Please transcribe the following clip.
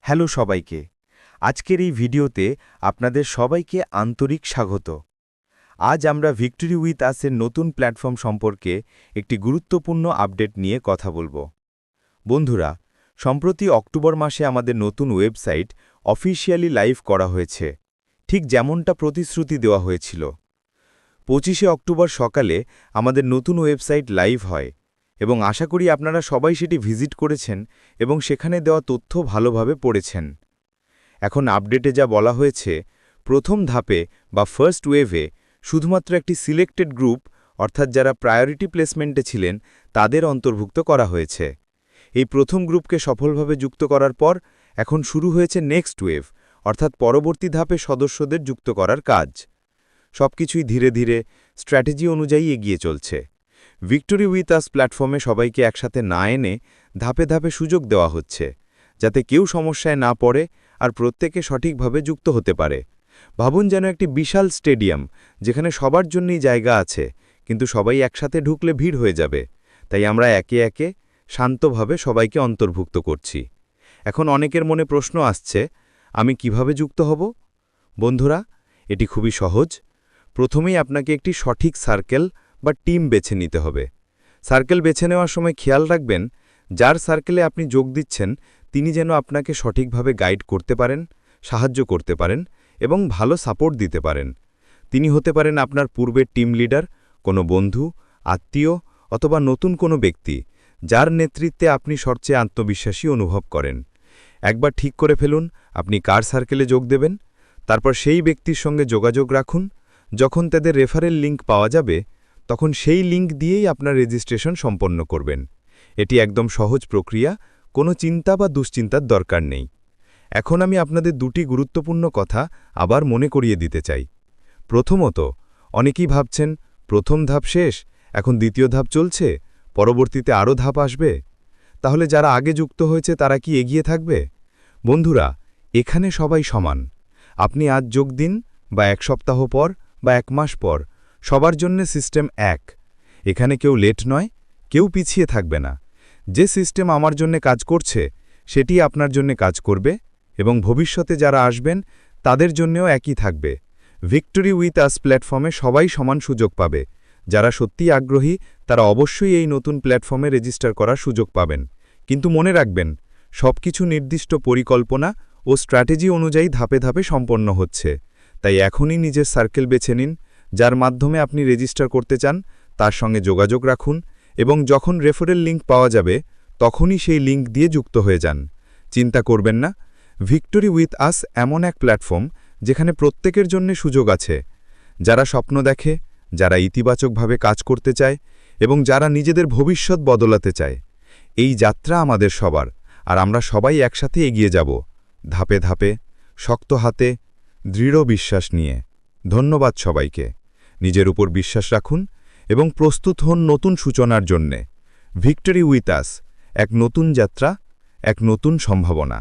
Hello সবাইকে। আজকের এই ভিডিওতে আপনাদের সবাইকে আন্তরিক স্বাগত। আজ আমরা ভিক্টরি উইথ আসের নতুন প্ল্যাটফর্ম সম্পর্কে একটি গুরুত্বপূর্ণ আপডেট নিয়ে কথা বলবো। বন্ধুরা, সম্প্রতি অক্টোবর মাসে আমাদের নতুন ওয়েবসাইট অফিসিয়ালি লাইভ করা হয়েছে, ঠিক যেমনটা প্রতিশ্রুতি দেওয়া হয়েছিল। 25শে অক্টোবর সকালে আমাদের নতুন ওয়েবসাইট লাইভ হয় এবং আশা করি আপনারা সবাই সেটি ভিজিট করেছেন এবং সেখানে দেওয়া তথ্য ভালোভাবে পড়েছেন। এখন আপডেটে যা বলা হয়েছে, প্রথম ধাপে বা ফার্স্ট ওয়েভে শুধুমাত্র একটি সিলেক্টেড গ্রুপ, অর্থাৎ যারা প্রায়োরিটি প্লেসমেন্টে ছিলেন তাদের অন্তর্ভুক্ত করা হয়েছে। এই প্রথম গ্রুপকে সফলভাবে যুক্ত করার পর এখন শুরু হয়েছে নেক্সট ওয়েভ, অর্থাৎ পরবর্তী ধাপে সদস্যদের যুক্ত করার কাজ। সবকিছুই ধীরে ধীরে স্ট্র্যাটেজি অনুযায়ী এগিয়ে চলছে। ভিক্টরি উইথ আস প্ল্যাটফর্মে সবাইকে একসাথে না এনে ধাপে ধাপে সুযোগ দেওয়া হচ্ছে, যাতে কেউ সমস্যায় না পড়ে আর প্রত্যেকে সঠিকভাবে যুক্ত হতে পারে। ভাবুন যেন একটি বিশাল স্টেডিয়াম, যেখানে সবার জন্যই জায়গা আছে, কিন্তু সবাই একসাথে ঢুকলে ভিড় হয়ে যাবে। তাই আমরা একে একে শান্তভাবে সবাইকে অন্তর্ভুক্ত করছি। এখন অনেকের মনে প্রশ্ন আসছে, আমি কিভাবে যুক্ত হব? বন্ধুরা, এটি খুবই সহজ। প্রথমেই আপনাকে একটি সঠিক সার্কেল বা টিম বেছে নিতে হবে। সার্কেল বেছে নেওয়ার সময় খেয়াল রাখবেন, যার সার্কেলে আপনি যোগ দিচ্ছেন তিনি যেন আপনাকে সঠিকভাবে গাইড করতে পারেন, সাহায্য করতে পারেন এবং ভালো সাপোর্ট দিতে পারেন। তিনি হতে পারেন আপনার পূর্বের টিম লিডার, কোনো বন্ধু, আত্মীয় অথবা নতুন কোনো ব্যক্তি, যার নেতৃত্বে আপনি সবচেয়ে আত্মবিশ্বাসী অনুভব করেন। একবার ঠিক করে ফেলুন আপনি কার সার্কেলে যোগ দেবেন, তারপর সেই ব্যক্তির সঙ্গে যোগাযোগ রাখুন। যখন তাদের রেফারেল লিঙ্ক পাওয়া যাবে, তখন সেই লিঙ্ক দিয়েই আপনার রেজিস্ট্রেশন সম্পন্ন করবেন। এটি একদম সহজ প্রক্রিয়া, কোনো চিন্তা বা দুশ্চিন্তার দরকার নেই। এখন আমি আপনাদের দুটি গুরুত্বপূর্ণ কথা আবার মনে করিয়ে দিতে চাই। প্রথমত, অনেকেই ভাবছেন প্রথম ধাপ শেষ, এখন দ্বিতীয় ধাপ চলছে, পরবর্তীতে আরও ধাপ আসবে। তাহলে যারা আগে যুক্ত হয়েছে তারা কি এগিয়ে থাকবে? বন্ধুরা, এখানে সবাই সমান। আপনি আজ যোগ দিন বা এক সপ্তাহ পর বা এক মাস পর, সবার জন্য সিস্টেম এক। এখানে কেউ লেট নয়, কেউ পিছিয়ে থাকবে না। যে সিস্টেম আমার জন্য কাজ করছে সেটি আপনার জন্য কাজ করবে এবং ভবিষ্যতে যারা আসবেন তাদের জন্যও একই থাকবে। ভিক্টরি উইথ আস প্ল্যাটফর্মে সবাই সমান সুযোগ পাবে। যারা সত্যিই আগ্রহী তারা অবশ্যই এই নতুন প্ল্যাটফর্মে রেজিস্টার করার সুযোগ পাবেন। কিন্তু মনে রাখবেন, সবকিছু নির্দিষ্ট পরিকল্পনা ও স্ট্র্যাটেজি অনুযায়ী ধাপে ধাপে সম্পন্ন হচ্ছে। তাই এখনই নিজের সার্কেল বেছে নিন, যার মাধ্যমে আপনি রেজিস্টার করতে চান তার সঙ্গে যোগাযোগ রাখুন এবং যখন রেফারেল লিঙ্ক পাওয়া যাবে তখনই সেই লিঙ্ক দিয়ে যুক্ত হয়ে যান। চিন্তা করবেন না, ভিক্টরি উইথ আস এমন এক প্ল্যাটফর্ম যেখানে প্রত্যেকের জন্য সুযোগ আছে। যারা স্বপ্ন দেখে, যারা ইতিবাচকভাবে কাজ করতে চায় এবং যারা নিজেদের ভবিষ্যৎ বদলাতে চায়। এই যাত্রা আমাদের সবার, আর আমরা সবাই একসাথে এগিয়ে যাব, ধাপে ধাপে, শক্ত হাতে, দৃঢ় বিশ্বাস নিয়ে। ধন্যবাদ সবাইকে। নিজের উপর বিশ্বাস রাখুন এবং প্রস্তুত হন নতুন সূচনার জন্যে। ভিক্টরি উইথ আস, এক নতুন যাত্রা, এক নতুন সম্ভাবনা।